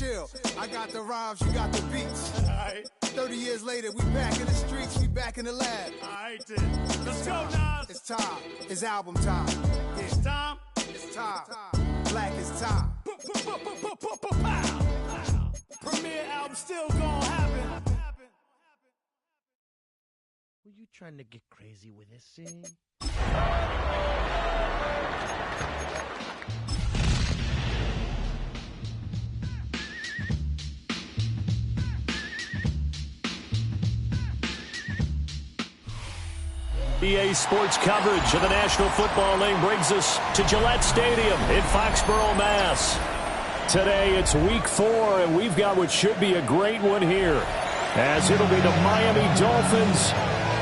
chill. I got the rhymes, you got the beats. All right. 30 years later, we back in the streets, we back in the lab. All right, then. Let's go, Nas. It's time. It's album time. Yeah. It's time. It's time. Black is time. Premiere album still gonna happen. Were you trying to get crazy with this thing? EA Sports coverage of the National Football League brings us to Gillette Stadium in Foxborough, Mass. Today it's week 4, and we've got what should be a great one here, as it'll be the Miami Dolphins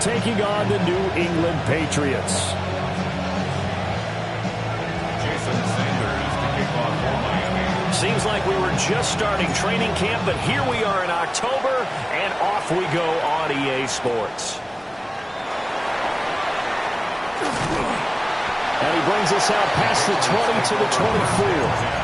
taking on the New England Patriots. Seems like we were just starting training camp, but here we are in October, and off we go on EA Sports. And he brings us out past the 20 to the 24.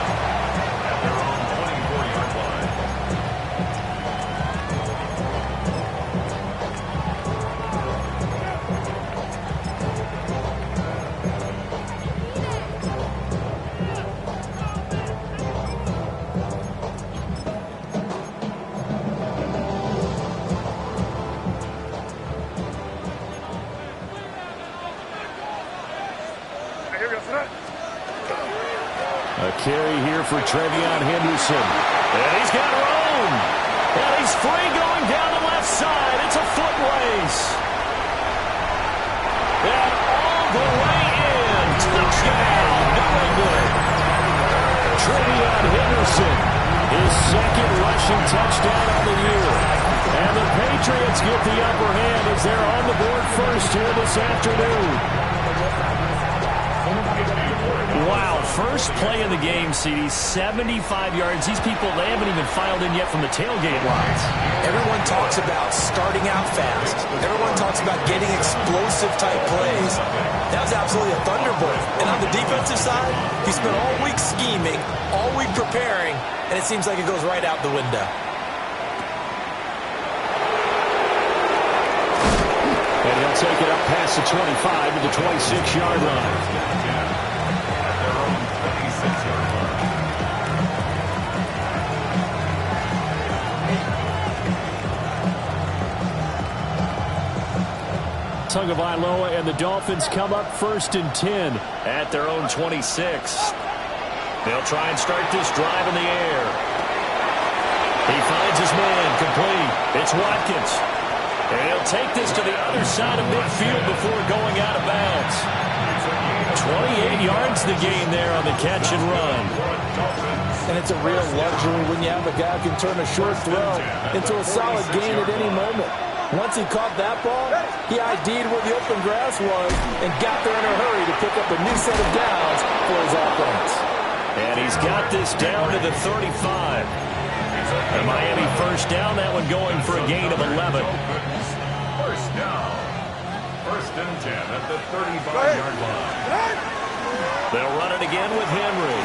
A carry here for Trevion Henderson. And he's got room. And he's free going down the left side. It's a foot race. And all the way in. Touchdown, New England. Trevion Henderson, his second rushing touchdown on the year. And the Patriots get the upper hand as they're on the board first here this afternoon. Wow, first play of the game, CD, 75 yards. These people, they haven't even filed in yet from the tailgate lines. Everyone talks about starting out fast. Everyone talks about getting explosive-type plays. That was absolutely a thunderbolt. And on the defensive side, he spent all week scheming, all week preparing, and it seems like it goes right out the window. And he'll take it up past the 25 to the 26-yard line. Tagovailoa and the Dolphins come up 1st and 10 at their own 26. They'll try and start this drive in the air. He finds his man complete. It's Watkins. And he'll take this to the other side of midfield before going out of bounds. 28 yards the gain there on the catch and run. And it's a real luxury when you have a guy who can turn a short throw into a solid gain at any moment. Once he caught that ball, he ID'd where the open grass was and got there in a hurry to pick up a new set of downs for his offense. And he's got this down to the 35. And Miami first down, that one going for a gain of 11. First down. 1st and 10 at the 35-yard line. They'll run it again with Henry.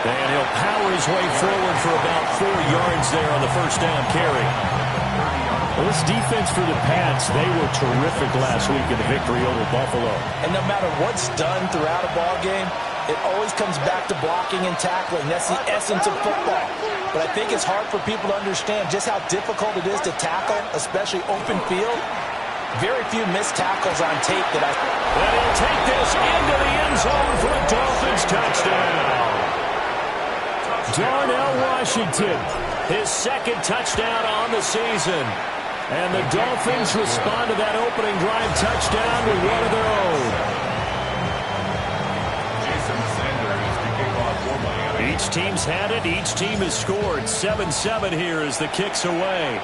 And he'll power his way forward for about 4 yards there on the first down carry. Well, this defense for the Pats, they were terrific last week in the victory over Buffalo. And no matter what's done throughout a ball game, it always comes back to blocking and tackling. That's the essence of football. But I think it's hard for people to understand just how difficult it is to tackle, especially open field. Very few missed tackles on tape that I... And he'll take this into the end zone for a Dolphins touchdown. Darnell Washington, his second touchdown on the season. And the Dolphins respond to that opening drive touchdown with one of their own. Each team's had it. Each team has scored. 7-7 here as the kick's away.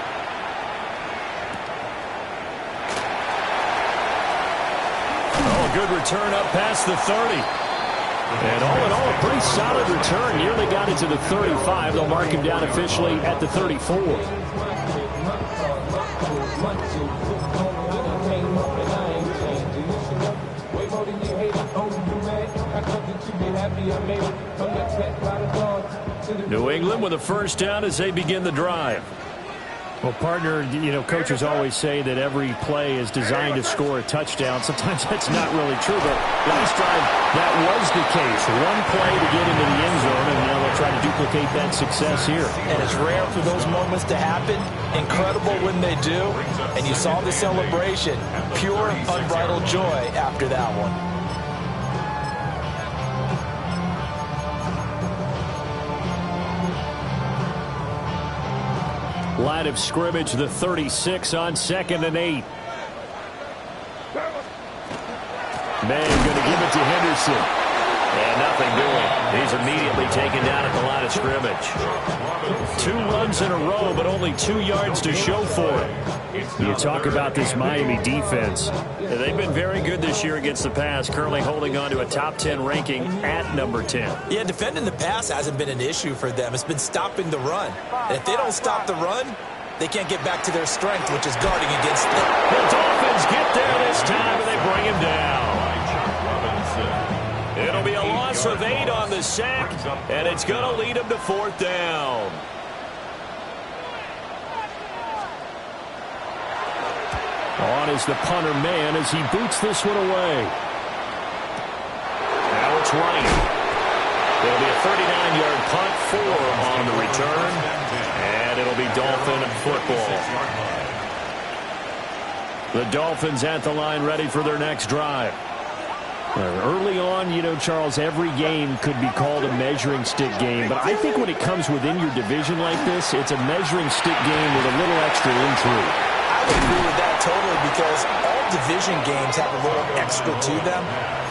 Oh, good return up past the 30. And all in all, a pretty solid return. Nearly got it to the 35. They'll mark him down officially at the 34. New England with a first down as they begin the drive. Well, partner, coaches always say that every play is designed to score a touchdown. Sometimes that's not really true, but last drive, that was the case. One play to get into the end zone, and now they'll try to duplicate that success here. And it's rare for those moments to happen. Incredible when they do. And you saw the celebration. Pure, unbridled joy after that one. Line of scrimmage, the 36 on 2nd and 8. May going to give it to Henderson. And nothing doing. He's immediately taken down at the line of scrimmage. 2 runs in a row, but only 2 yards to show for it. You talk about this Miami defense. They've been very good this year against the pass, currently holding on to a top 10 ranking at number 10. Yeah, defending the pass hasn't been an issue for them. It's been stopping the run. And if they don't stop the run, they can't get back to their strength, which is guarding against them. The Dolphins get there this time, and they bring him down. It'll be a loss of 8 on the sack, and it's going to lead them to 4th down. On is the punter man as he boots this one away. Now it's Ryan. It'll be a 39-yard punt, 4 on the return, and it'll be Dolphin football. The Dolphins at the line ready for their next drive. Early on, Charles, every game could be called a measuring stick game. But I think when it comes within your division like this, it's a measuring stick game with a little extra intrigue. I would agree with that totally because all division games have a little extra to them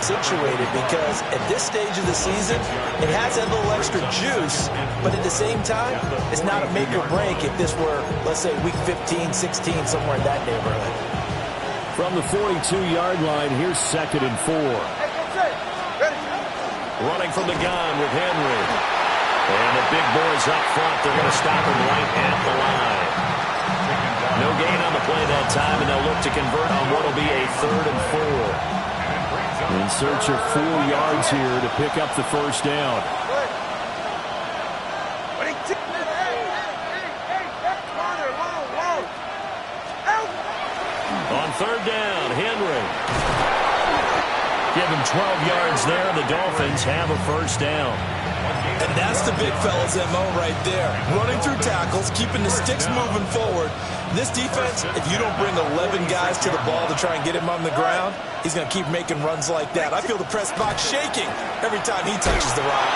situated because at this stage of the season, it has that little extra juice, but at the same time, it's not a make or break if this were, let's say, week 15, 16, somewhere in that neighborhood. From the 42-yard line, here's 2nd and 4. Running from the gun with Henry. And the big boys up front, they're going to stop him right at the line. No gain on the play that time, and they'll look to convert on what will be a 3rd and 4. In search of 4 yards here to pick up the first down. On 3rd down, Henry. Give him 12 yards there. The Dolphins have a first down. And that's the big fella's MO right there. Running through tackles, keeping the sticks moving forward. This defense, if you don't bring 11 guys to the ball to try and get him on the ground, he's going to keep making runs like that. I feel the press box shaking every time he touches the rock.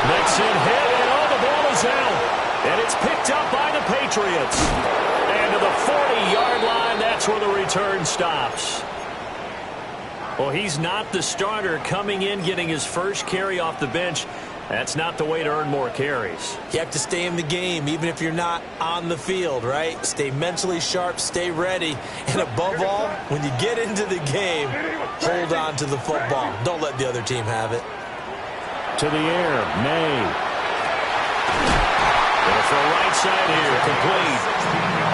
Mixon hit, and all the ball is out. And it's picked up by the Patriots. And to the 40-yard line, that's where the return stops. Well, he's not the starter coming in, getting his first carry off the bench. That's not the way to earn more carries. You have to stay in the game, even if you're not on the field, right? Stay mentally sharp, stay ready. And above all, when you get into the game, hold on to the football. Don't let the other team have it. To the air, May. Gonna throw right side here, complete.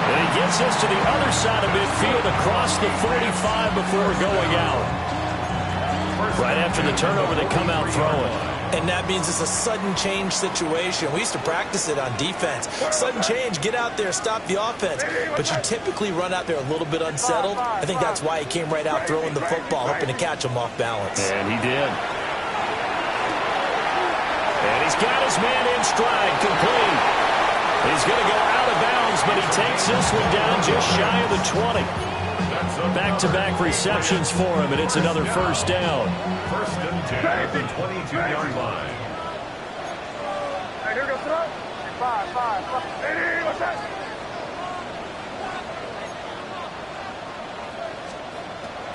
And he gets this to the other side of midfield across the 45 before going out. Right after the turnover, they come out throwing. And that means it's a sudden change situation. We used to practice it on defense. Sudden change, get out there, stop the offense. But you typically run out there a little bit unsettled. I think that's why he came right out throwing the football, hoping to catch him off balance. And he did. And he's got his man in stride, complete. He's going to go out of bounds, but he takes this one down just shy of the 20. Back-to-back receptions for him, and it's another first down. 1st and 10 at the 22-yard line. Here goes throw. 5. Hey, what's that?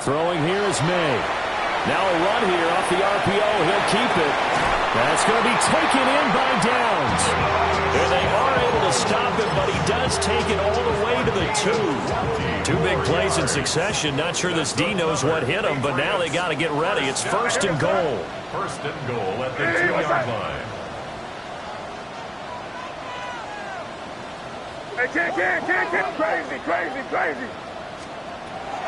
Throwing here is May. Now a run here off the RPO. He'll keep it. That's going to be taken in by Downs. And they are able to stop it, but he does take it all the way to the 2. 2 big plays in succession. Not sure this D knows what hit him, but now they got to get ready. It's 1st and goal. 1st and goal at the 2-yard line. Hey, can't. Crazy.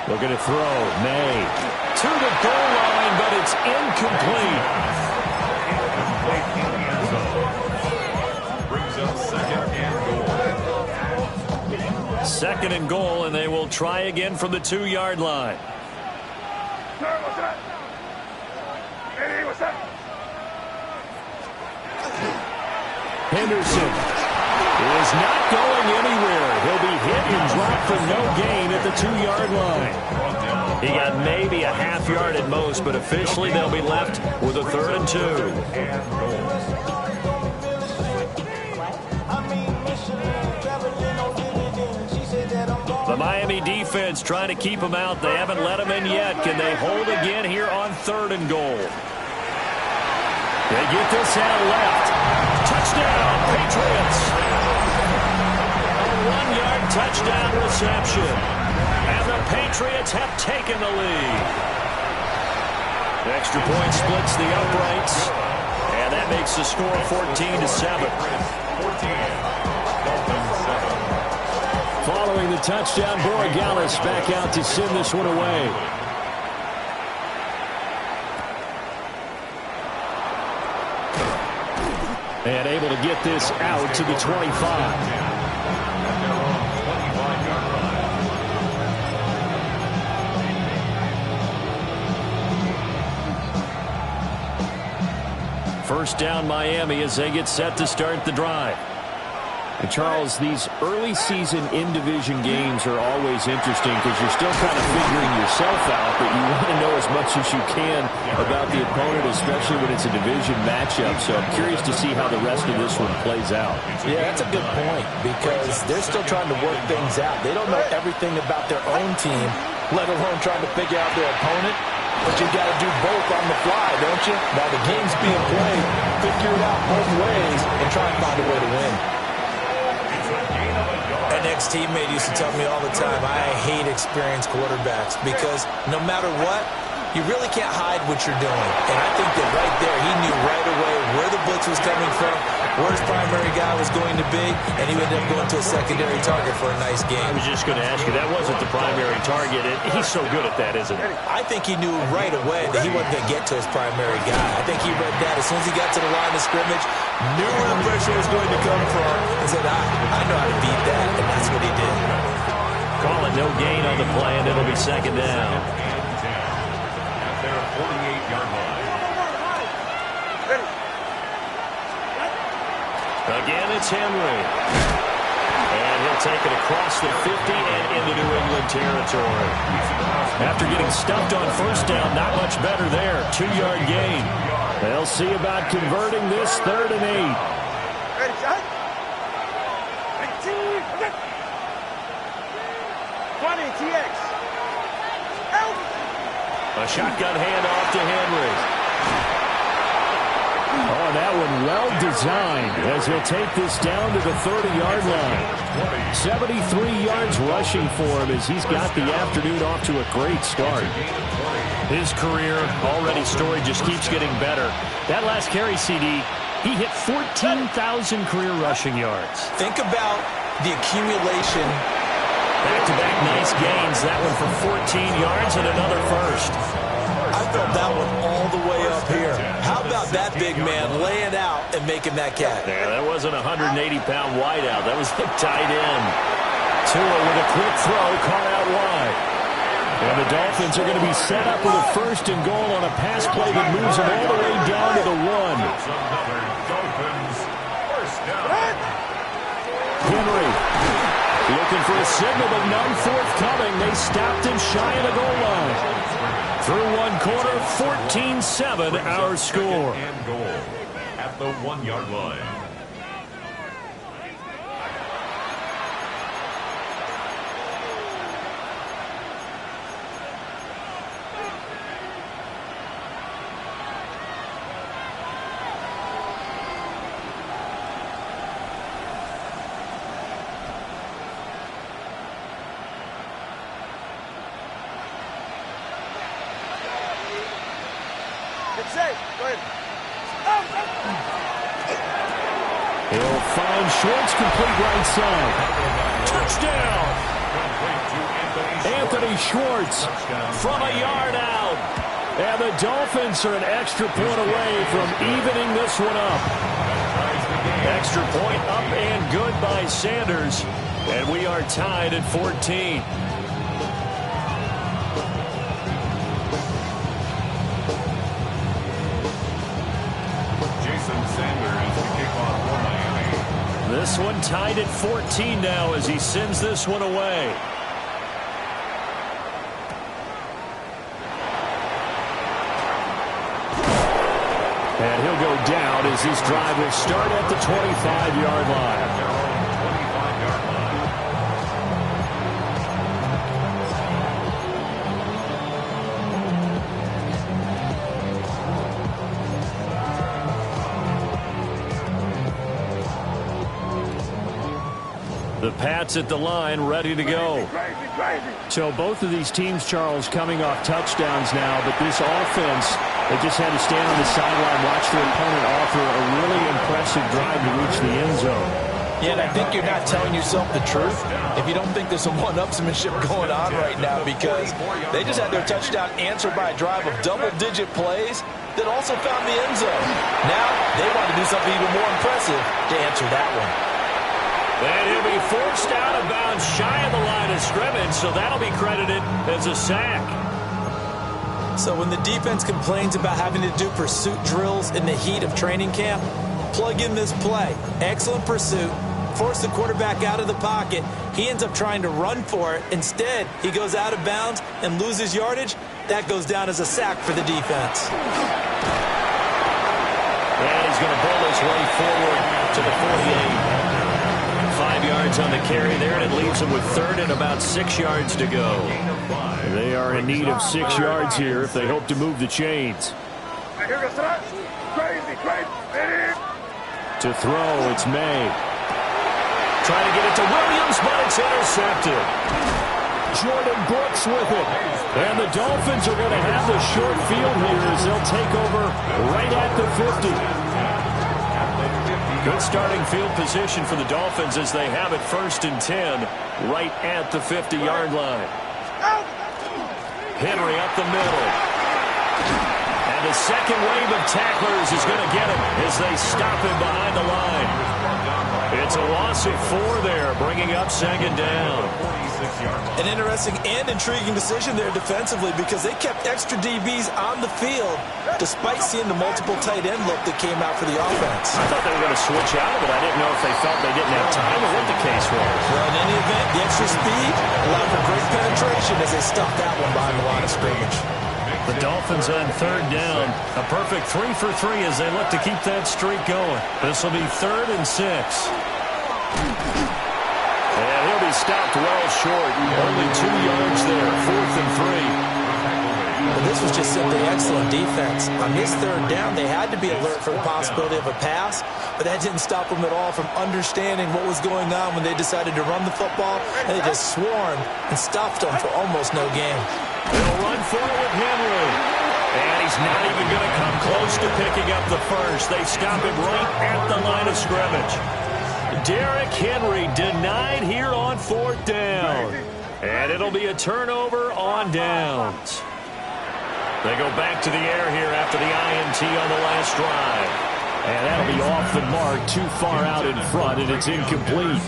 Looking to throw. May. To the goal line, but it's incomplete. Second and goal, and they will try again from the 2-yard line. Sir, what's that? Hey, what's that? Henderson is not going anywhere. He'll be hit and dropped for no gain at the 2-yard line. He got maybe a half yard at most, but officially they'll be left with a 3rd and 2. The Miami defense trying to keep him out. They haven't let him in yet. Can they hold again here on 3rd and goal? They get this out left. Touchdown, Patriots. A 1-yard touchdown reception. And the Patriots have taken the lead. The extra point splits the uprights. And that makes the score 14-7. Following the touchdown, Borregales back out to send this one away. And able to get this out to the 25. First down, Miami, as they get set to start the drive. And Charles, these early season in-division games are always interesting because you're still kind of figuring yourself out, but you want to know as much as you can about the opponent, especially when it's a division matchup. So I'm curious to see how the rest of this one plays out. Yeah, that's a good point because they're still trying to work things out. They don't know everything about their own team, let alone trying to figure out their opponent. But you got to do both on the fly, don't you? Now the game's being played, figure it out both ways and try and find a way to win. An ex-teammate used to tell me all the time, I hate experienced quarterbacks because no matter what, you really can't hide what you're doing. And I think that right there, he knew right away where the blitz was coming from, where his primary guy was going to be, and he ended up going to a secondary target for a nice game. I was just going to ask you, that wasn't the primary target. He's so good at that, isn't he? I think he knew right away that he wasn't going to get to his primary guy. I think he read that as soon as he got to the line of scrimmage, knew where the pressure was going to come from, and said, I know how to beat that, and that's what he did. Calling no gain on the play, and it'll be second down. At their 48-yard line. Again, it's Henry. And he'll take it across the 50 and into New England territory. After getting stuffed on first down, not much better there. 2-yard gain. They'll see about converting this 3rd and 8. Ready, shot? 20, TX. Help! A shotgun handoff to Henry. Oh, that one well designed as he'll take this down to the 30-yard line. 73 yards rushing for him as he's got the afternoon off to a great start. His career, already storied, just keeps getting better. That last carry, CD, he hit 14,000 career rushing yards. Think about the accumulation. Back-to-back nice gains. That one for 14 yards and another first. I felt that one all the way up here. How about that big man laying out and making that catch? Yeah, that wasn't a 180-pound wideout. That was the tight end. Tua with a quick throw, caught out wide. And the Dolphins are going to be set up with a 1st and goal on a pass play that moves them all the way down to the 1. Dolphins first down. Henry looking for a signal, but none forthcoming. They stopped him shy of the goal line. Through one quarter, 14-7 our score. And goal at the 1-yard line. He'll find Schwartz, complete right side. Touchdown! Anthony Schwartz from a yard out. And the Dolphins are an extra point away from evening this one up. Extra point up and good by Sanders. And we are tied at 14. This one tied at 14 now as he sends this one away. And he'll go down as this drive will start at the 25-yard line. The Pats at the line, ready to go. So both of these teams, Charles, coming off touchdowns now, but this offense, they just had to stand on the sideline, watch their opponent offer a really impressive drive to reach the end zone. Yeah, and I think you're not telling yourself the truth if you don't think there's some one-upsmanship going on right now, because they just had their touchdown answered by a drive of double-digit plays that also found the end zone. Now they want to do something even more impressive to answer that one. And he'll be forced out of bounds shy of the line of scrimmage, so that'll be credited as a sack. So when the defense complains about having to do pursuit drills in the heat of training camp, plug in this play. Excellent pursuit. Force the quarterback out of the pocket. He ends up trying to run for it. Instead, he goes out of bounds and loses yardage. That goes down as a sack for the defense. And he's going to pull his way forward to the 48. 5 yards on the carry there, and it leaves them with third and about 6 yards to go. They are in need of 6 yards here if they hope to move the chains. To throw, it's May. Trying to get it to Williams, but it's intercepted. Jordan Brooks with it. And the Dolphins are going to have the short field here as they'll take over right at the 50. Good starting field position for the Dolphins as they have it 1st and 10 right at the 50-yard line. Henry up the middle. And the second wave of tacklers is going to get him as they stop him behind the line. It's a loss of 4 there, bringing up 2nd down. An interesting and intriguing decision there defensively, because they kept extra DBs on the field despite seeing the multiple tight end look that came out for the offense. I thought they were going to switch out of it. I didn't know if they felt they didn't have time or what the case was. Well, in any event, the extra speed allowed for great penetration as they stuffed that one behind the line of scrimmage. The Dolphins on 3rd down. A perfect 3 for 3 as they look to keep that streak going. This will be 3rd and 6. And he'll be stopped well short. Only 2 yards there. 4th and 3. But this was just simply excellent defense. On this 3rd down, they had to be alert for the possibility of a pass, but that didn't stop them at all from understanding what was going on when they decided to run the football, and they just swarmed and stopped them for almost no gain. They'll run for it with Henry. And he's not even going to come close to picking up the first. They stop him right at the line of scrimmage. Derrick Henry denied here on 4th down. And it'll be a turnover on downs. They go back to the air here after the INT on the last drive. And that'll be off the mark, too far out in front, and it's incomplete.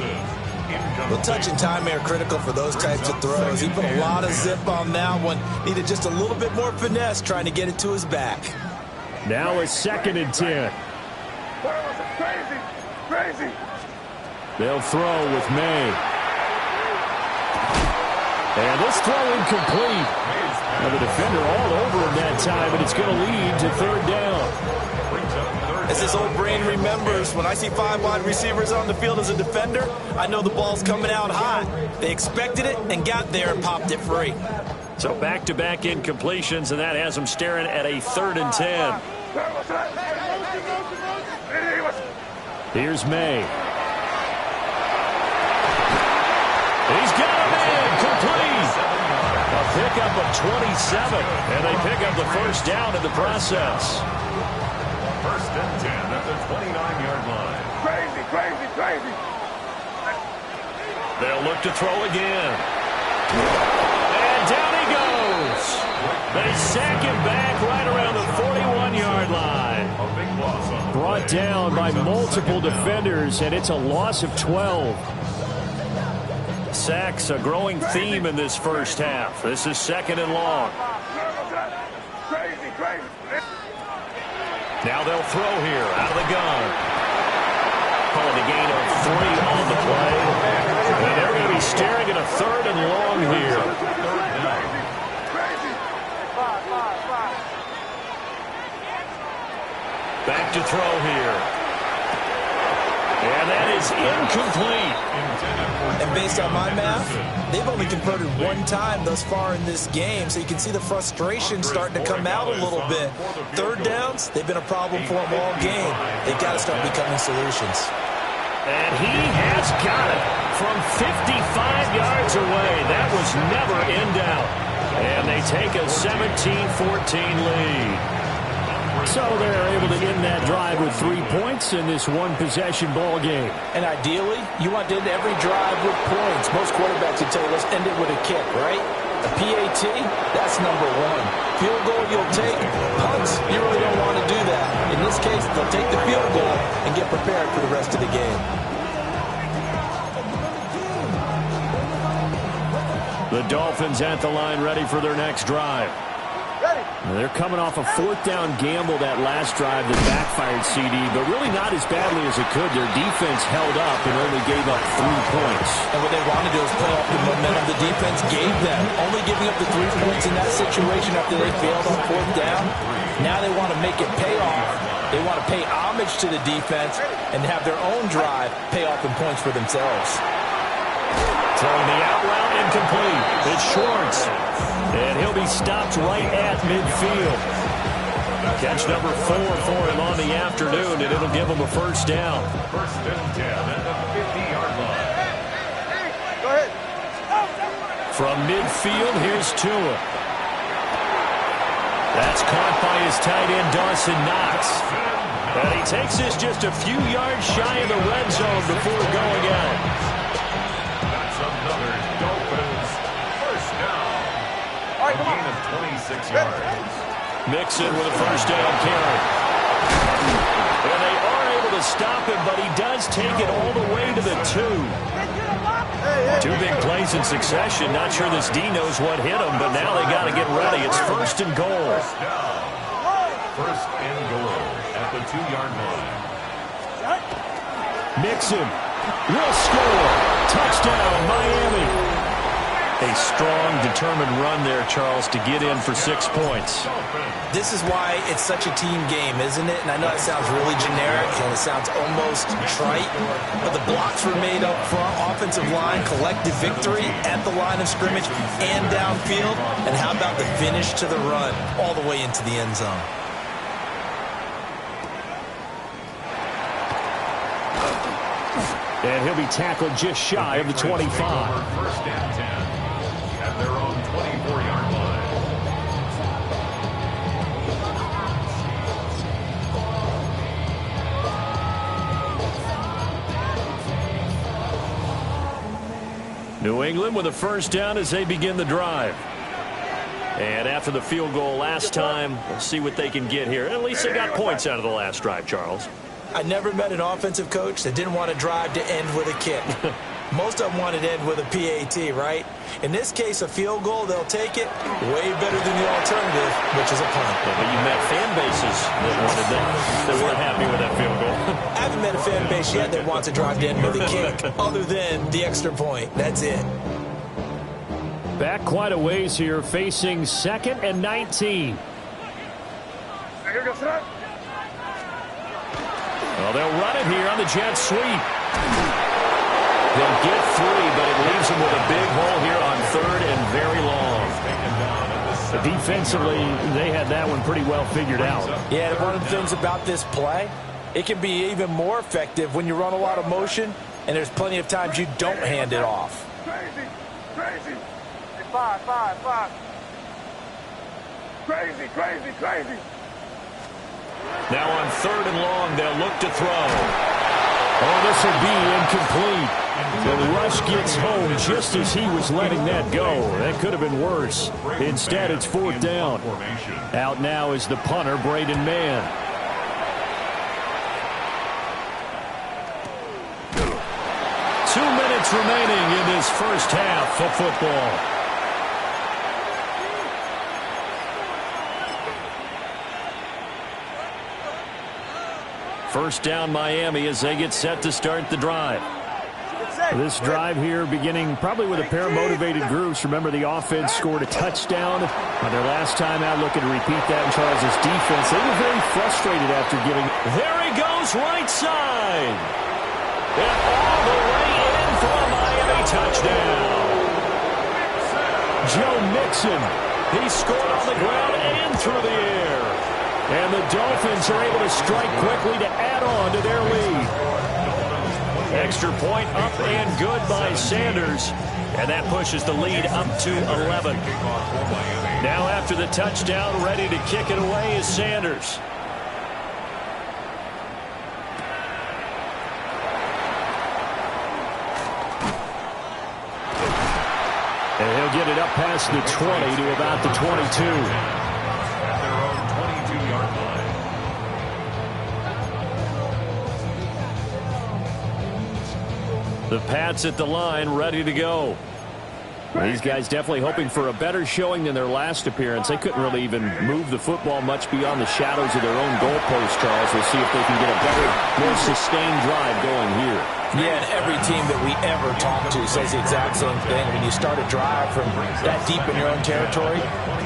Well, touch and time are critical for those types of throws. He put a lot of zip on that one. Needed just a little bit more finesse trying to get it to his back. Now it's 2nd and 10. Crazy. They'll throw with May. And this throw incomplete. Now the defender all over him that time, but it's going to lead to 3rd down. As his old brain remembers, when I see 5 wide receivers on the field as a defender, I know the ball's coming out hot. They expected it and got there and popped it free. So back-to-back incompletions, and that has them staring at a 3rd and 10. Here's May. He's got him in, complete. A pickup of 27, and they pick up the 1st down in the process. 1st and 10 at the 29-yard line. Crazy. They'll look to throw again. And down he goes. They sack him back right around the 41-yard line. Brought down by multiple defenders, and it's a loss of 12. Sacks, a growing theme in this first half. This is 2nd and long. Now they'll throw here out of the gun. Calling a gain of 3 on the play. And they're going to be staring at a 3rd and long here. Back to throw here. And that is incomplete. And based on my math, they've only converted 1 time thus far in this game, so you can see the frustration starting to come out a little bit. 3rd downs, they've been a problem for them all game. They've got to start becoming solutions. And he has got it from 55 yards away. That was never in doubt. And they take a 17-14 lead. So they're able to end that drive with 3 points in this one-possession ball game. And ideally, you want to end every drive with points. Most quarterbacks would tell you, let's end it with a kick, right? A PAT, that's number 1. Field goal you'll take. Punts, you really don't want to do that. In this case, they'll take the field goal and get prepared for the rest of the game. The Dolphins at the line, ready for their next drive. They're coming off a 4th down gamble that last drive that backfired, CD, but really not as badly as it could. Their defense held up and only gave up 3 points. And what they want to do is play off the momentum the defense gave them. Only giving up the 3 points in that situation after they failed on 4th down. Now they want to make it pay off. They want to pay homage to the defense and have their own drive pay off in points for themselves. Throwing the out route incomplete. It's Schwartz. And he'll be stopped right at midfield. Catch number 4 for him on the afternoon, and it'll give him a 1st down. 1st and 10 at the 50-yard line. Go ahead. From midfield, here's Tua. That's caught by his tight end, Dawson Knox. And he takes this just a few yards shy of the red zone before going out. That's another Dolphins 1st down. A gain of 26 yards. Mixon with a 1st down carry. And they are able to stop him, but he does take it all the way to the 2. 2 big plays in succession. Not sure this D knows what hit him, but now they got to get ready. It's 1st and goal. 1st down. 1st and goal at the 2-yard line. Mixon will score. Touchdown, Miami. A strong, determined run there, Charles, to get in for 6 points. This is why it's such a team game, isn't it? And I know it sounds really generic and it sounds almost trite, but the blocks were made up front, offensive line, collective victory at the line of scrimmage and downfield. And how about the finish to the run all the way into the end zone? And he'll be tackled just shy of the 25. 1st and 10 at their own 24-yard line. New England with a 1st down as they begin the drive. And after the field goal last time, we'll see what they can get here. At least they got points out of the last drive, Charles. I never met an offensive coach that didn't want to drive to end with a kick. Most of them wanted to end with a PAT, right? In this case, a field goal, they'll take it way better than the alternative, which is a punt. Yeah, but you met fan bases that wanted that, that weren't happy with that field goal. I haven't met a fan base yet that wants to drive to end with a kick, other than the extra point. That's it. Back quite a ways here, facing 2nd and 19. Well, they'll run it here on the jet sweep. They'll get 3, but it leaves them with a big hole here on 3rd and very long. Defensively, they had that one pretty well figured out. Yeah, and one of the things about this play, it can be even more effective when you run a lot of motion, and there's plenty of times you don't hand it off. Crazy, crazy. Five. Crazy, crazy, crazy. Now on 3rd and long, they'll look to throw. Oh, this will be incomplete. The rush gets home just as he was letting that go. That could have been worse. Instead, it's 4th down. Out now is the punter, Braden Mann. 2 minutes remaining in this first half of football. First down Miami as they get set to start the drive. This drive here beginning probably with a pair of motivated groups. Remember, the offense scored a touchdown on their last time out, looking to repeat that in Charles' defense. They were very frustrated after giving. There he goes, right side. And all the way in for a Miami touchdown. Joe Mixon. He scored on the ground and through the air. And the Dolphins are able to strike quickly to add on to their lead. Extra point up and good by Sanders. And that pushes the lead up to 11. Now after the touchdown, ready to kick it away is Sanders. And he'll get it up past the 20 to about the 22. The Pats at the line, ready to go. These guys definitely hoping for a better showing than their last appearance. They couldn't really even move the football much beyond the shadows of their own goalpost, Charles. We'll see if they can get a better, more sustained drive going here. Yeah, and every team that we ever talk to says the exact same thing. When you start a drive from that deep in your own territory,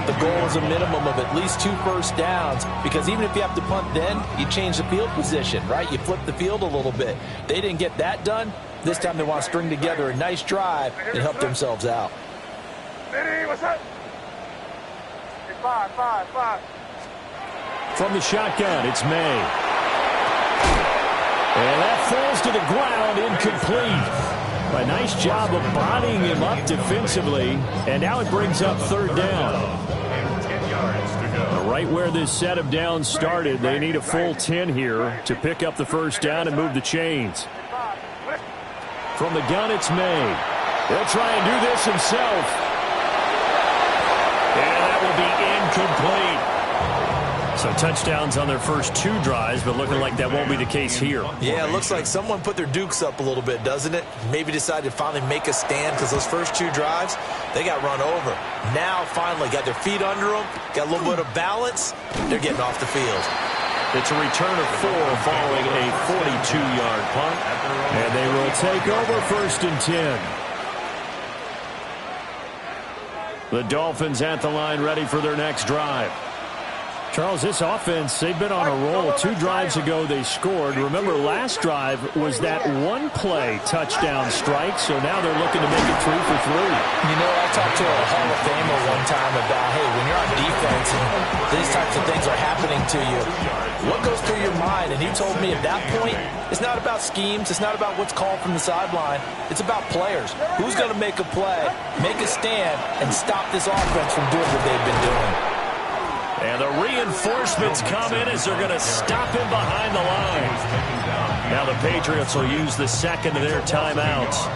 the goal is a minimum of at least 2 first downs, because even if you have to punt then, you change the field position, right? You flip the field a little bit. They didn't get that done. This time they want to string together a nice drive and help themselves out. Hey, what's up? Hey, five. From the shotgun, it's May. And that falls to the ground, incomplete. A nice job of bodying him up defensively. And now it brings up third down. Right where this set of downs started, they need a full 10 here to pick up the first down and move the chains. From the gun, it's May. He'll try and do this himself. And that will be incomplete. So touchdowns on their first 2 drives, but looking like that won't be the case here. Yeah, it looks like someone put their dukes up a little bit, doesn't it? Maybe decided to finally make a stand, because those first 2 drives, they got run over. Now, finally, got their feet under them, got a little bit of balance. They're getting off the field. It's a return of 4 following a 42-yard punt. And they will take over first and 10. The Dolphins at the line, ready for their next drive. Charles, this offense, they've been on a roll. 2 drives ago they scored. Remember, last drive was that one-play touchdown strike, so now they're looking to make it 3 for 3. You know, I talked to a Hall of Famer one time about, hey, when you're on defense and these types of things are happening to you, what goes through your mind? And he told me at that point, it's not about schemes, it's not about what's called from the sideline, it's about players. Who's going to make a play, make a stand, and stop this offense from doing what they've been doing? And the reinforcements come in as they're going to stop him behind the line. Now the Patriots will use the second of their timeouts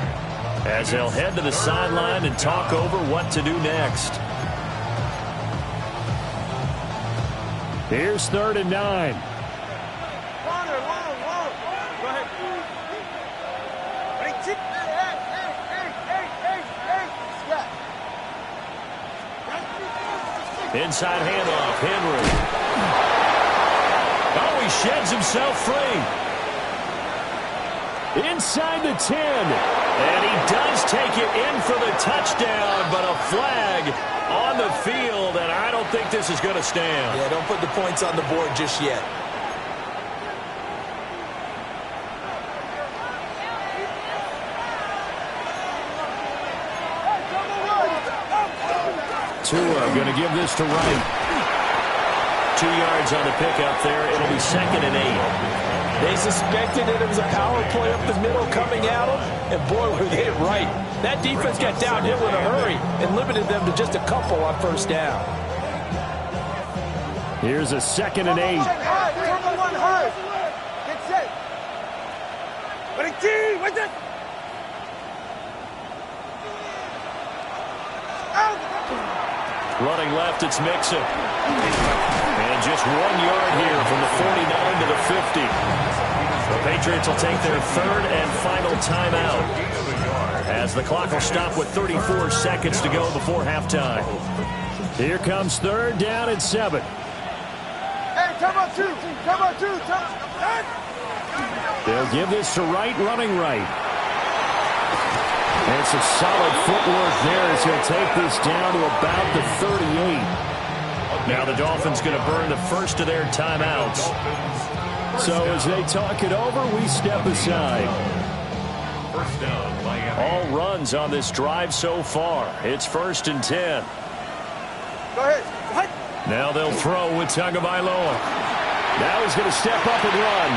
as they'll head to the sideline and talk over what to do next. Here's 3rd and 9. Inside handoff, Henry. Oh, he sheds himself free. Inside the 10. And he does take it in for the touchdown, but a flag on the field, and I don't think this is going to stand. Yeah, don't put the points on the board just yet. Tua going to give this to Wright. 2 yards on the pickup there. It'll be 2nd and 8. They suspected that it was a power play up the middle coming at them, and boy, were they right. That defense got downhill in a hurry and limited them to just a couple on first down. Here's a 2nd and 8. Get set. What's that? Running left, it's Mixon. And just 1 yard here from the 49 to the 50. The Patriots will take their 3rd and final timeout. as the clock will stop with 34 seconds to go before halftime. Here comes third down and 7. Hey, come on, two. They'll give this to Wright, running right. And some solid footwork there as he'll take this down to about the 38. Now the Dolphins going to burn the first of their timeouts. So as they talk it over, we step aside. First down, Miami. All runs on this drive so far. It's 1st and 10. Go ahead. Now they'll throw with Tagovailoa. Now he's going to step up and run.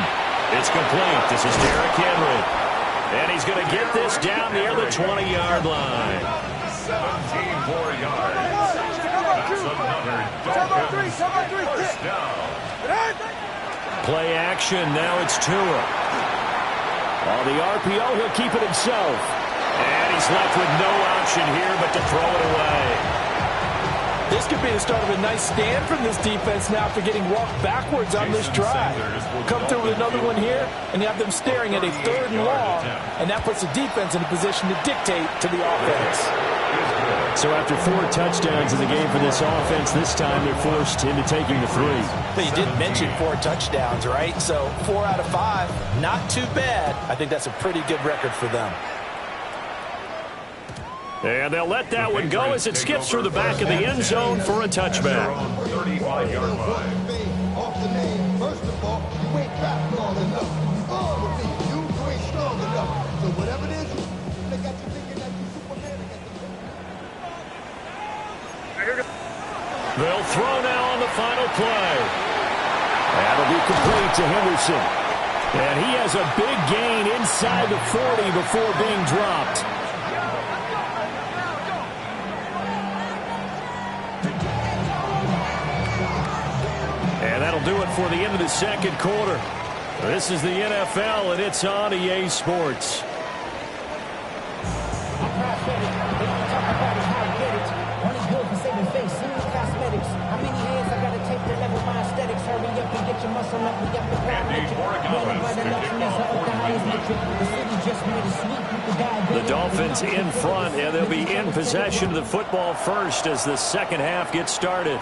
It's complete. This is Derrick Henry. And he's going to get this down near the 20-yard line. 17 more yards. That's another Dolphins first down. Play action. Now it's Tua. On the RPO, he'll keep it himself. And he's left with no option here but to throw it away. This could be the start of a nice stand from this defense now after getting walked backwards on this drive. Come through with another one here, and you have them staring at a 3rd and long, and that puts the defense in a position to dictate to the offense. So after 4 touchdowns in the game for this offense, this time they're forced into taking the 3. But you did mention 4 touchdowns, right? So 4 out of 5, not too bad. I think that's a pretty good record for them. And they'll let that one go as it skips through the back of the end zone for a touchback. 35-yard line. Off the name, first of all, you ain't back long enough. You ain't strong enough. So whatever it is, they got you thinking that you Superman. They'll throw now on the final play. That'll be complete to Henderson. And he has a big gain inside the 40 before being dropped. And that'll do it for the end of the second quarter. This is the NFL, and it's on EA Sports. The Dolphins in front, and they'll be in possession of the football first as the second half gets started.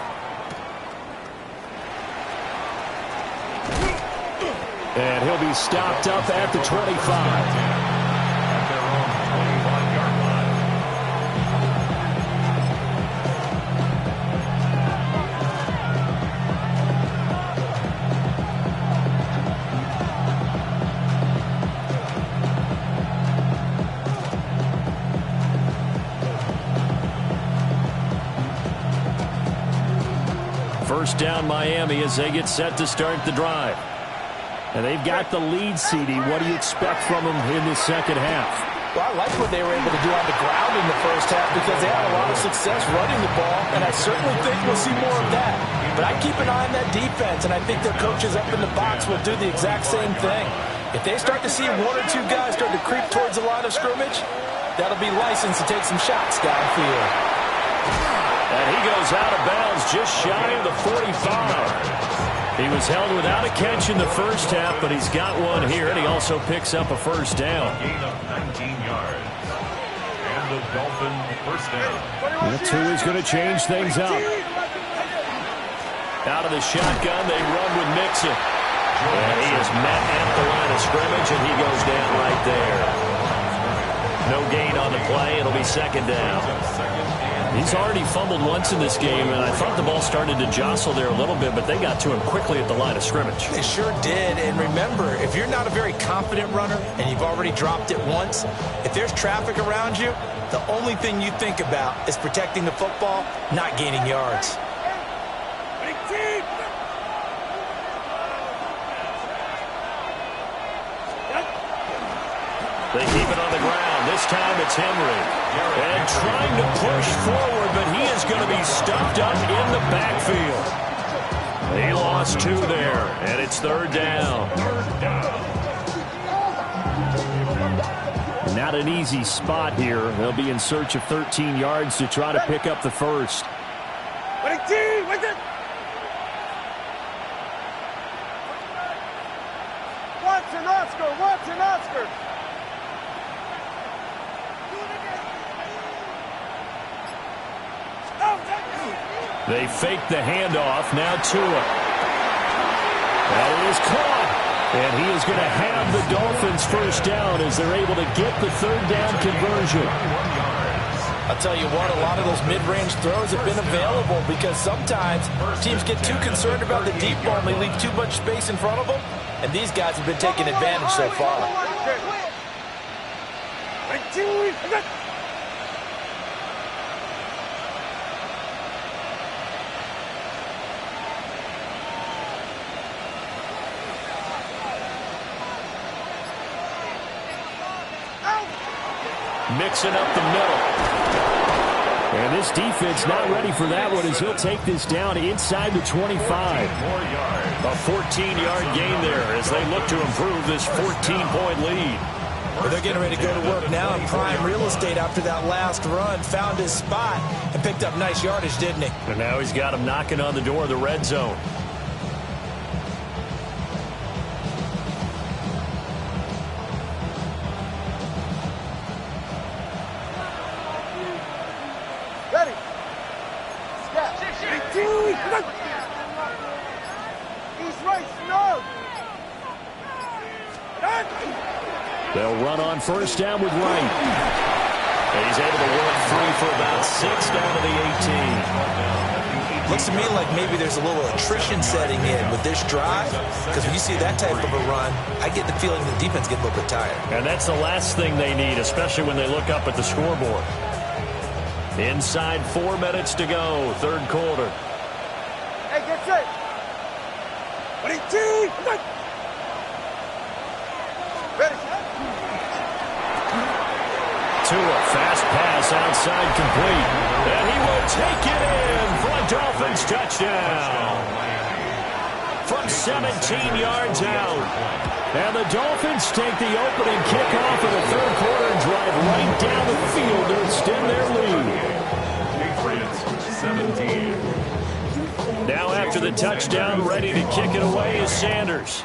And he'll be stopped up at the 25. At their own 21-yard line. First down Miami as they get set to start the drive. And they've got the lead, CD. What do you expect from them in the second half? Well, I like what they were able to do on the ground in the first half because they had a lot of success running the ball, and I certainly think we'll see more of that. But I keep an eye on that defense, and I think their coaches up in the box will do the exact same thing. If they start to see 1 or 2 guys start to creep towards the line of scrimmage, that'll be licensed to take some shots downfield. And he goes out of bounds just shy of the 45. He was held without a catch in the first half, but he's got one here, and he also picks up a first down. Gain of 19 yards. And the Dolphin first down. The 2 is going to change things up. Out of the shotgun, they run with Mixon. And he is met at the line of scrimmage, and he goes down right there. No gain on the play. It'll be second down. He's already fumbled once in this game, and I thought the ball started to jostle there a little bit, but they got to him quickly at the line of scrimmage. They sure did, and remember, if you're not a very confident runner and you've already dropped it once, if there's traffic around you, the only thing you think about is protecting the football, not gaining yards. They keep it on the ground. This time it's Henry. And trying to push forward, but he is going to be stuffed up in the backfield. He lost 2 there, and it's third down. Not an easy spot here. They'll be in search of 13 yards to try to pick up the first. Watson, Oscar. They fake the handoff. Now Tua. That is caught. And he is going to have the Dolphins first down as they're able to get the third down conversion. I'll tell you what, a lot of those mid-range throws have been available because sometimes teams get too concerned about the deep ball and they leave too much space in front of them. And these guys have been taking advantage so far. Mixing up the middle. And this defense not ready for that one as he'll take this down inside the 25. A 14-yard gain there as they look to improve this 14-point lead. Well, they're getting ready to go to work now in prime real estate after that last run. Found his spot and picked up nice yardage, didn't he? And now he's got him knocking on the door of the red zone. They'll run on first down with Wright. And he's able to work free for about 6 down to the 18. Looks to me like maybe there's a little attrition setting in with this drive, because when you see that type of a run, I get the feeling the defense gets a little bit tired. And that's the last thing they need, especially when they look up at the scoreboard. Inside 4 minutes to go, third quarter. Hey, get set. 22. Ready. Tua, fast pass outside complete. And he will take it in for a Dolphins touchdown. From 17 yards out. And the Dolphins take the opening kickoff of the third quarter and drive right down the field to extend their lead. Patriots 17. Now after the touchdown, ready to kick it away is Sanders.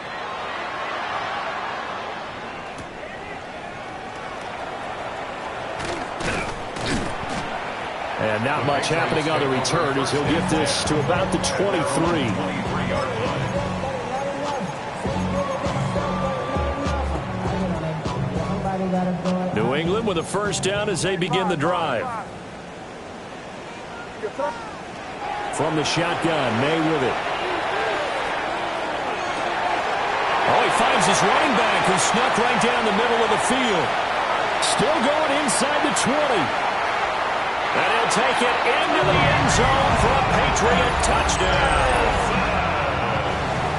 And not much happening on the return as he'll get this to about the 23. New England with a first down as they begin the drive. From the shotgun, May with it. Oh, he finds his running back who snuck right down the middle of the field. Still going inside the 20. And he'll take it into the end zone for a Patriot touchdown.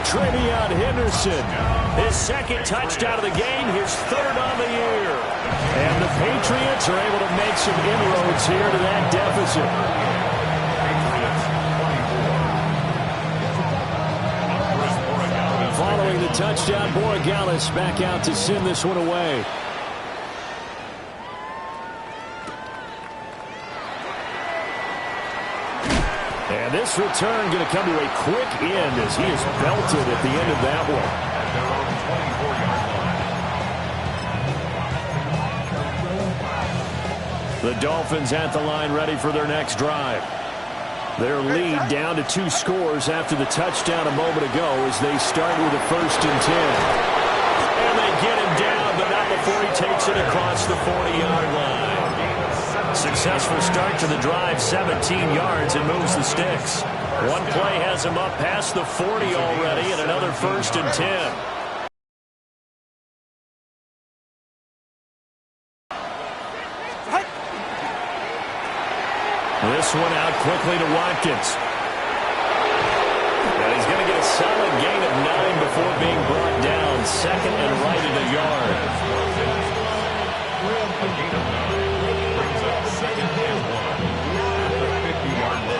Travion Henderson. His second touchdown of the game, his third on the year. And the Patriots are able to make some inroads here to that deficit. Following the touchdown, Borregales back out to send this one away. And this return going to come to a quick end as he is belted at the end of that one. At their own 24-yard line. The Dolphins at the line ready for their next drive. Their lead down to 2 scores after the touchdown a moment ago as they start with a 1st and 10. And they get him down, but not before he takes it across the 40-yard line. Successful start to the drive, 17 yards, and moves the sticks. One play has him up past the 40 already, and another 1st and 10. This one out quickly to Watkins. And he's going to get a solid gain of 9 before being brought down. 2nd and right at a yard. A gain of 9 brings up 2nd and 1 at the 50-yard line.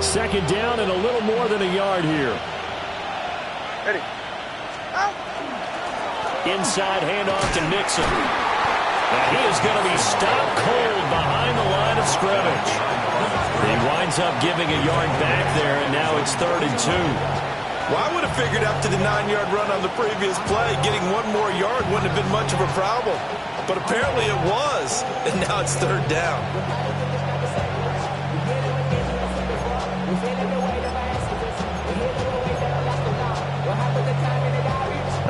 Second down and a little more than a yard here. Ready. Out. Inside handoff to Nixon. And he is going to be stopped cold behind the line of scrimmage. He winds up giving a yard back there, and now it's 3rd and 2. Well, I would have figured after the 9-yard run on the previous play, getting one more yard wouldn't have been much of a problem. But apparently it was, and now it's third down.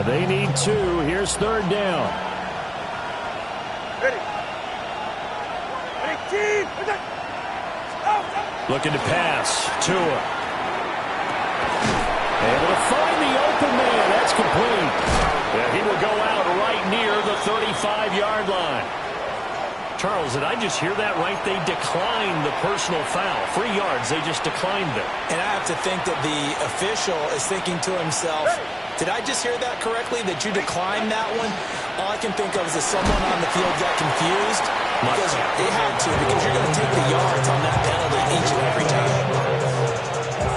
They need 2. Here's third down. Ready. Ready, team. Looking to pass. Tua. Able to find the open man. That's complete. Yeah, he will go out right near the 35-yard line. Charles, did I just hear that right? They declined the personal foul. 3 yards, they just declined it. And I have to think that the official is thinking to himself, did I just hear that correctly, that you declined that one? All I can think of is that someone on the field got confused. Because they had to, because you're going to take the yards on that penalty each and every time.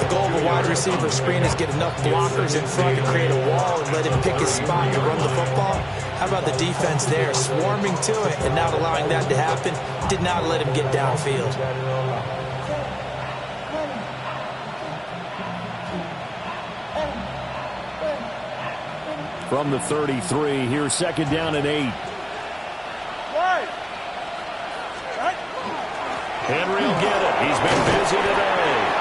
The goal of a wide receiver screen is get enough blockers in front to create a wall and let him pick his spot to run the football. How about the defense there, swarming to it and not allowing that to happen? Did not let him get downfield. From the 33, here's second down and 8. Henry will get it. He's been busy today.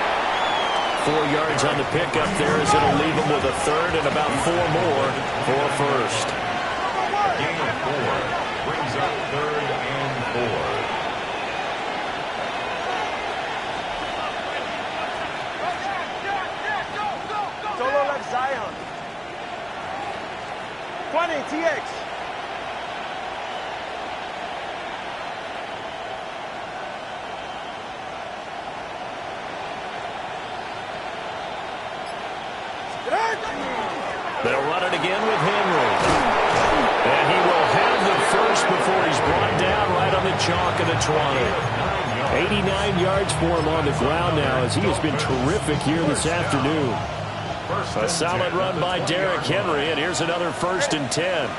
4 yards on the pickup there as it'll leave him with a third and about 4 more for a first. Gain of 4 brings up third and 4. Solo like Zion. 20, TX. They'll run it again with Henry. And he will have the first before he's brought down right on the chalk of the 20. 89 yards for him on the ground now as he has been terrific here this afternoon. A solid run by Derrick Henry, and here's another 1st and 10.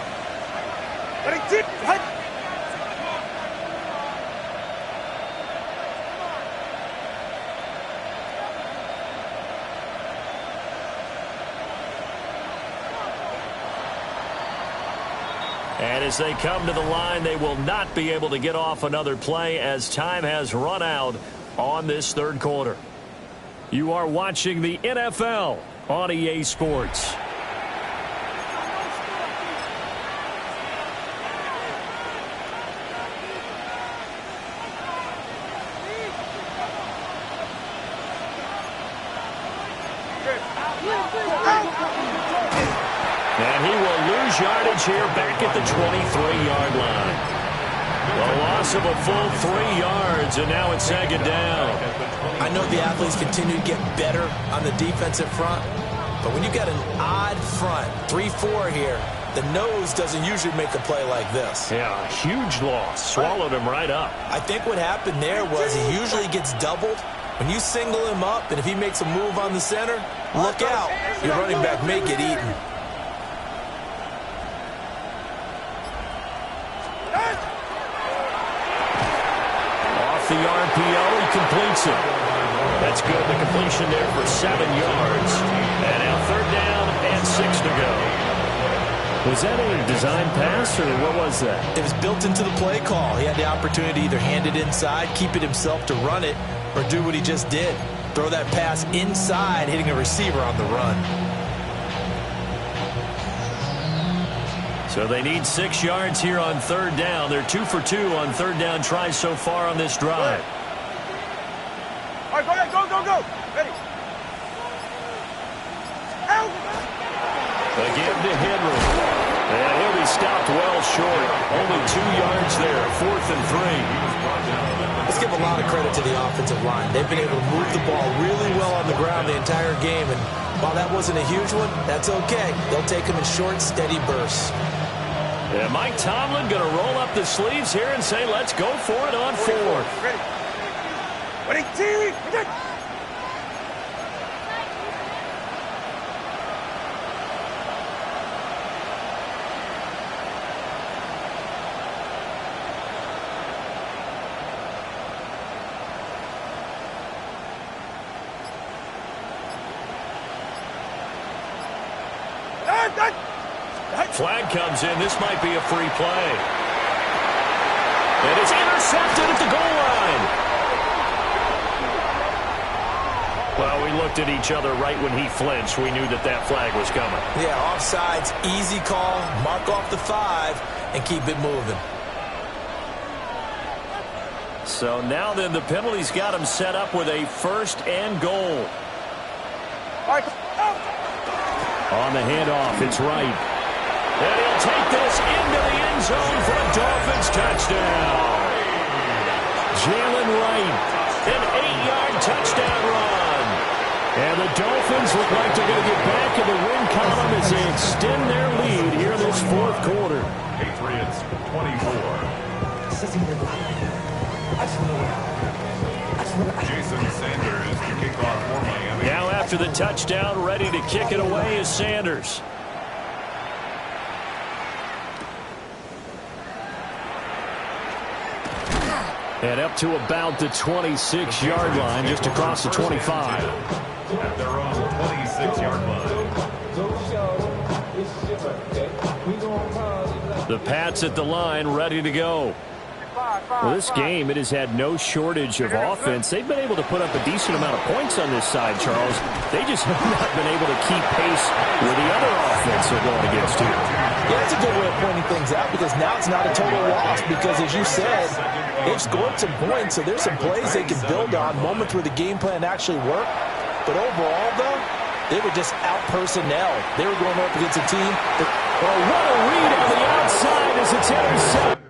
And as they come to the line, they will not be able to get off another play as time has run out on this third quarter. You are watching the NFL on EA Sports. And he will lose yardage here back at the 23-yard line. A loss of a full 3 yards, and now it's second down. I know the athletes continue to get better on the defensive front, but when you got an odd front, 3-4 here, the nose doesn't usually make a play like this. Yeah, huge loss. Swallowed him right up. I think what happened there was he usually gets doubled. When you single him up, and if he makes a move on the center, look out. Your running back may get eaten. The RPO, he completes it. That's good. The completion there for 7 yards. And now third down and 6 to go. Was that a design pass, or what was that? It was built into the play call. He had the opportunity to either hand it inside, keep it himself to run it, or do what he just did. Throw that pass inside, hitting a receiver on the run. So they need 6 yards here on third down. They're 2 for 2 on third down tries so far on this drive. All right, go ahead, go, go, go. Ready. Out. Again to Henry. And he'll be stopped well short. Only 2 yards there, 4th and 3. Let's give a lot of credit to the offensive line. They've been able to move the ball really well on the ground the entire game. And while that wasn't a huge one, that's okay. They'll take them in short, steady bursts. Yeah, Mike Tomlin going to roll up the sleeves here and say, let's go for it on 4th. Ready. Ready, team. Ready. Flag comes in. This might be a free play. And it's intercepted at the goal line. Well, we looked at each other right when he flinched. We knew that that flag was coming. Yeah, offsides, easy call. Mark off the 5 and keep it moving. So now then the penalty's got him set up with a 1st and goal. On the handoff, it's Wright. And he'll take this into the end zone for a Dolphins touchdown. Jalen Wright, an 8-yard touchdown run. And the Dolphins look like they're going to get back in the win column as they extend their lead here in this 4th quarter. Patriots 24. Jason Sanders to kick off for Miami. Now after the touchdown, ready to kick it away is Sanders. And up to about the 26-yard line, just across the 25. At their own 26-yard line. The Pats at the line, ready to go. Well, this game, it has had no shortage of offense. They've been able to put up a decent amount of points on this side, Charles. They just have not been able to keep pace with the other offense they're going against here. Yeah, that's a good way of pointing things out because now it's not a total loss because, as you said, they've scored some points, so there's some plays they can build on, moments where the game plan actually worked. But overall, though, they were just out-personnel. They were going up against a team that... Well, what a read on the outside as it's intercepted.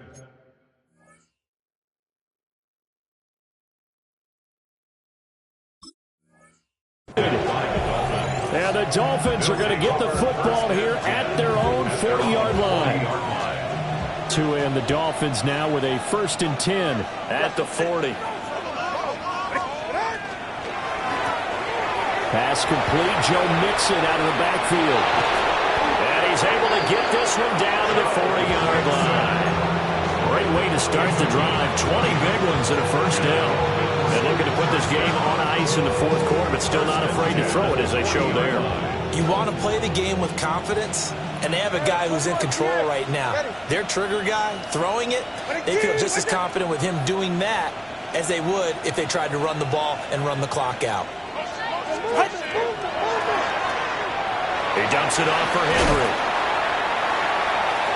And the Dolphins are going to get the football here at their own 40-yard line. And the Dolphins now with a 1st and 10 at the 40. Pass complete. Joe Mixon out of the backfield. And he's able to get this one down to the 40-yard line. Great way to start the drive. 20 big ones and a 1st down. And looking to put this game on ice in the 4th quarter, but still not afraid to throw it as they show there. You want to play the game with confidence, and they have a guy who's in control right now. Their trigger guy, throwing it, they feel just as confident with him doing that as they would if they tried to run the ball and run the clock out. He dumps it off for Henry.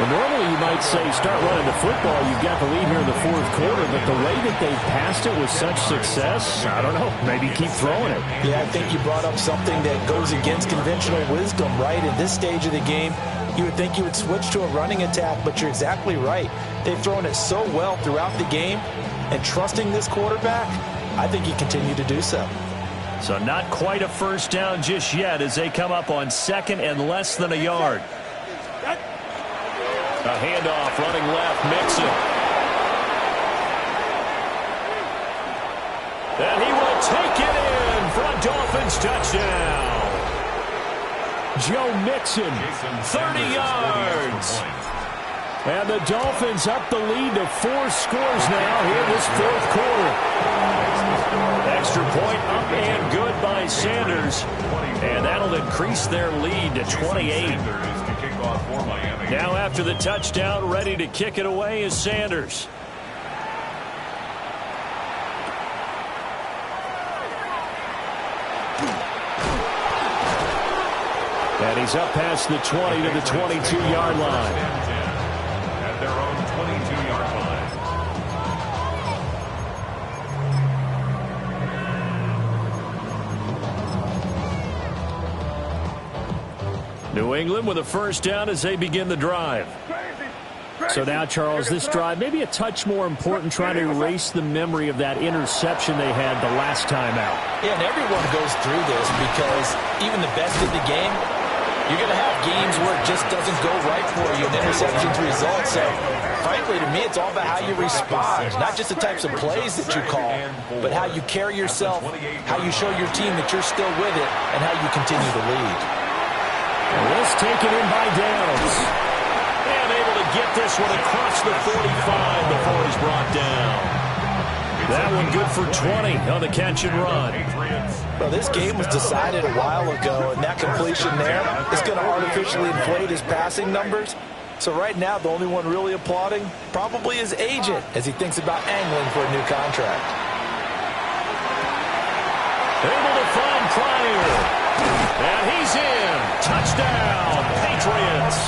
Well, normally you might say start running the football. You've got the lead here in the 4th quarter, but the way that they've passed it with such success, I don't know, maybe keep throwing it. Yeah, I think you brought up something that goes against conventional wisdom, right? At this stage of the game, you would think you would switch to a running attack, but you're exactly right. They've thrown it so well throughout the game, and trusting this quarterback, I think you continue to do so. So not quite a 1st down just yet as they come up on 2nd and less than a yard. A handoff, running left, Mixon. And he will take it in for a Dolphins touchdown. Joe Mixon, 30 yards. And the Dolphins up the lead to 4 scores now here this 4th quarter. Extra point up and good by Sanders. And that'll increase their lead to 28. Now after the touchdown, ready to kick it away is Sanders. And he's up past the 20 to the 22-yard line. At their own 22-yard line. New England with a 1st down as they begin the drive. So now, Charles, this drive, maybe a touch more important, trying to erase the memory of that interception they had the last time out. Yeah, and everyone goes through this because even the best in the game, you're going to have games where it just doesn't go right for you and interceptions result. So, frankly, to me, it's all about how you respond, not just the types of plays that you call, but how you carry yourself, how you show your team that you're still with it, and how you continue to lead. And this taken in by Downs. And able to get this one across the 45 before he's brought down. That one good for 20 on the catch and run. Well, this game was decided a while ago, and that completion there is going to artificially inflate his passing numbers. So right now, the only one really applauding probably his agent as he thinks about angling for a new contract. Able to find Pryor. And he's in. Touchdown, Patriots.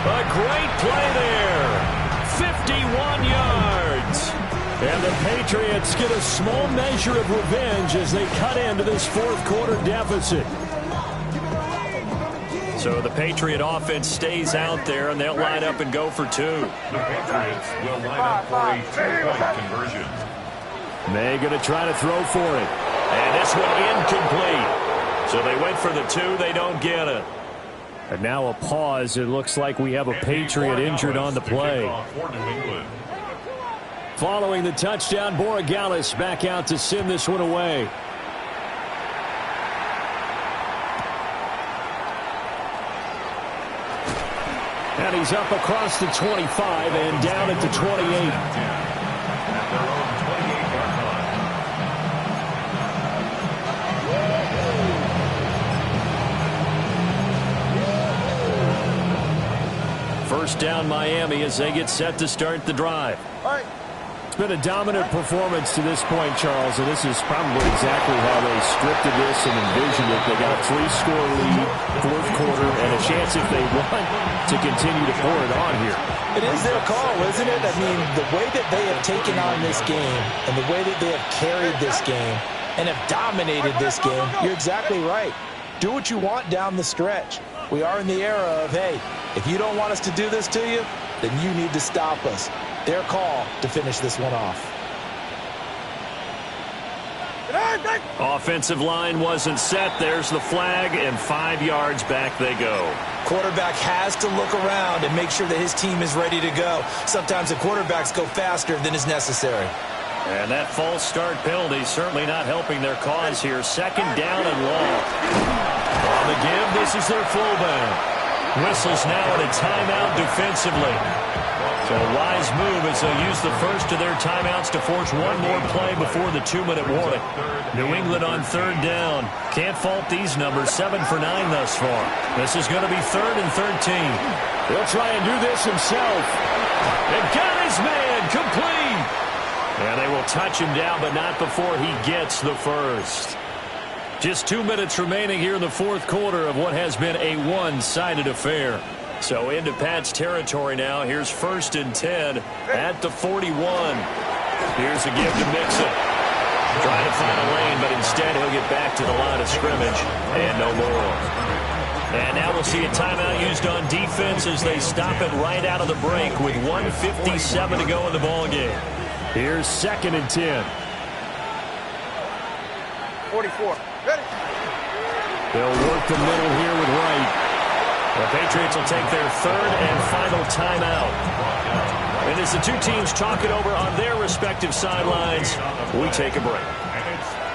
A great play there. 51 yards. And the Patriots get a small measure of revenge as they cut into this fourth quarter deficit. So the Patriot offense stays out there, and they'll line up and go for two. The Patriots will line up for a two-point conversion. They're going to try to throw for it. And this one incomplete. So they went for the two. They don't get it. And now a pause. It looks like we have a Patriot injured on the play. Following the touchdown, Borregales back out to send this one away. And he's up across the 25 and down at the 28. At their own 28-yard line. First down Miami as they get set to start the drive. It's been a dominant performance to this point, Charles, and this is probably exactly how they scripted this and envisioned it. They got a 3-score lead, fourth quarter, and a chance if they want to continue to pour it on here. It is their call, isn't it? I mean, the way that they have taken on this game and the way that they have carried this game and have dominated this game, you're exactly right. Do what you want down the stretch. We are in the era of, hey, if you don't want us to do this to you, then you need to stop us. Their call to finish this one off. Offensive line wasn't set. There's the flag, and 5 yards back they go. Quarterback has to look around and make sure that his team is ready to go. Sometimes the quarterbacks go faster than is necessary. And that false start penalty certainly not helping their cause here. Second down and long. On the give, this is their fullback. Whistles now at a timeout defensively. So a wise move as they use the first of their timeouts to force one more play before the 2-minute warning. New England on third down. Can't fault these numbers. 7 for 9 thus far. This is going to be 3rd and 13. He'll try and do this himself. And got his man complete. And they will touch him down, but not before he gets the first. Just 2 minutes remaining here in the fourth quarter of what has been a one-sided affair. So into Pat's territory now. Here's 1st and 10 at the 41. Here's a give to Mixon. Trying to find a lane, but instead he'll get back to the line of scrimmage and no more. And now we'll see a timeout used on defense as they stop it right out of the break with 1:57 to go in the ballgame. Here's 2nd and 10. 44. Ready. They'll work the middle here with Wright. The Patriots will take their 3rd and final timeout. And as the two teams talk it over on their respective sidelines, we take a break.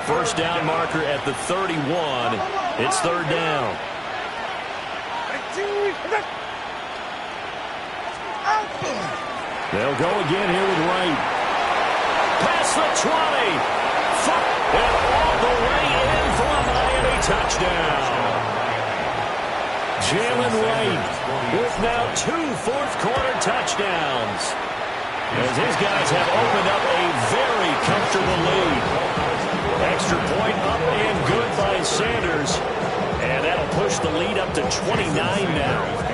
First down marker at the 31. It's 3rd down. They'll go again here with Wright. Past the 20. And all the way in for a Miami touchdown. Jalen Wright with now 2 fourth-quarter touchdowns. As his guys have opened up a very comfortable lead. Extra point up and good by Sanders. And that'll push the lead up to 29 now.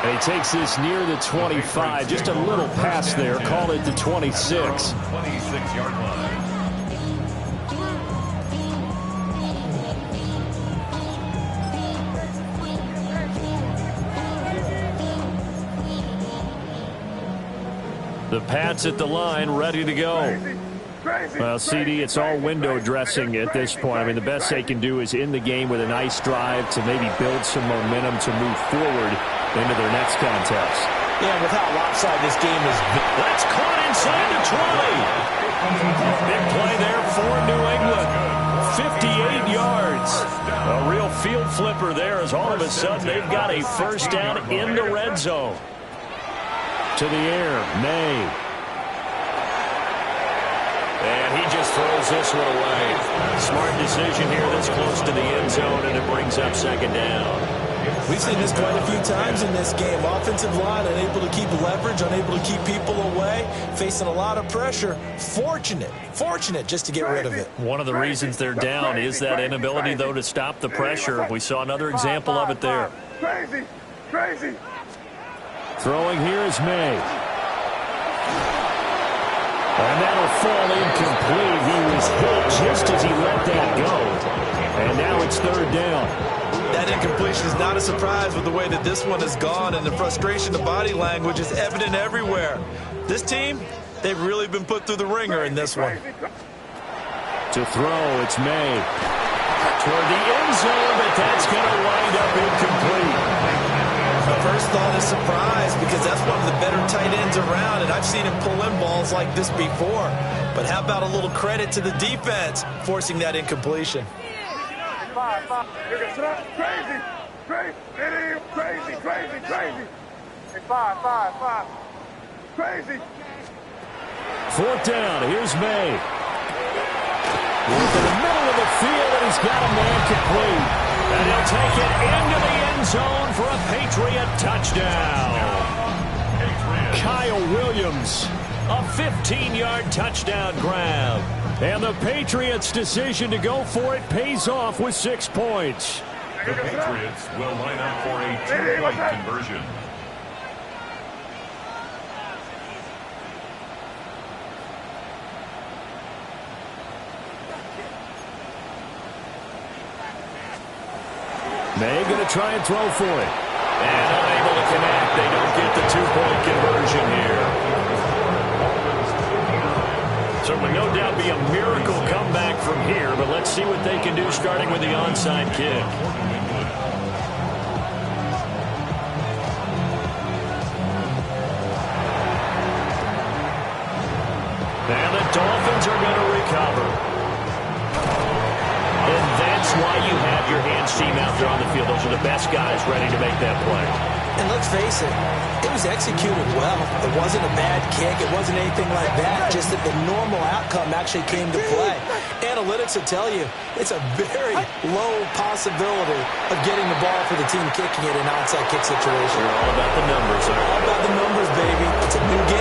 And he takes this near the 25. Just a little pass there. Call it the 26. 26-yard line. The Pats at the line, ready to go. Well, CD, it's all window dressing at this point. I mean, the best they can do is end the game with a nice drive to maybe build some momentum to move forward into their next contest. Yeah, with how lopsided this game is. That's caught inside the 20. Big play there for New England. 58 yards. A real field flipper there as all of a sudden they've got a first down in the red zone. To the air, May. And he just throws this one away. Smart decision here this close to the end zone, and it brings up second down. We've seen this quite a few times in this game. Offensive line unable to keep leverage, unable to keep people away, facing a lot of pressure. Fortunate just to get rid of it. One of the reasons they're down is that inability, though, to stop the pressure. We saw another example of it there. Crazy. Throwing here is May. And that'll fall incomplete. He was hit just as he let that go. And now it's third down. That incompletion is not a surprise with the way that this one has gone, and the frustration, the body language is evident everywhere. This team, they've really been put through the ringer in this one. To throw, it's May. Toward the end zone, but that's going to wind up incomplete. The first thought is surprise, because that's one of the better tight ends around, and I've seen him pull in balls like this before. But how about a little credit to the defense forcing that incompletion? Crazy. Fourth down, here's May. Work in the middle of the field, and he's got a man complete. And he'll take it into the end zone for a Patriot touchdown. Kyle Williams. A 15-yard touchdown grab. And the Patriots' decision to go for it pays off with 6 points. The Patriots will line up for a two-point conversion. May going to try and throw for it. And unable to connect. They don't get the two-point conversion here. So it would no doubt be a miracle comeback from here, but let's see what they can do starting with the onside kick. And the Dolphins are going to recover. And that's why you have your hands team out there on the field. Those are the best guys ready to make that play. And let's face it, it was executed well. It wasn't a bad kick. It wasn't anything like that. Just that the normal outcome actually came to play. Analytics will tell you it's a very low possibility of getting the ball for the team kicking it in an onside kick situation. You're all about the numbers. All about the numbers, baby. It's a new game.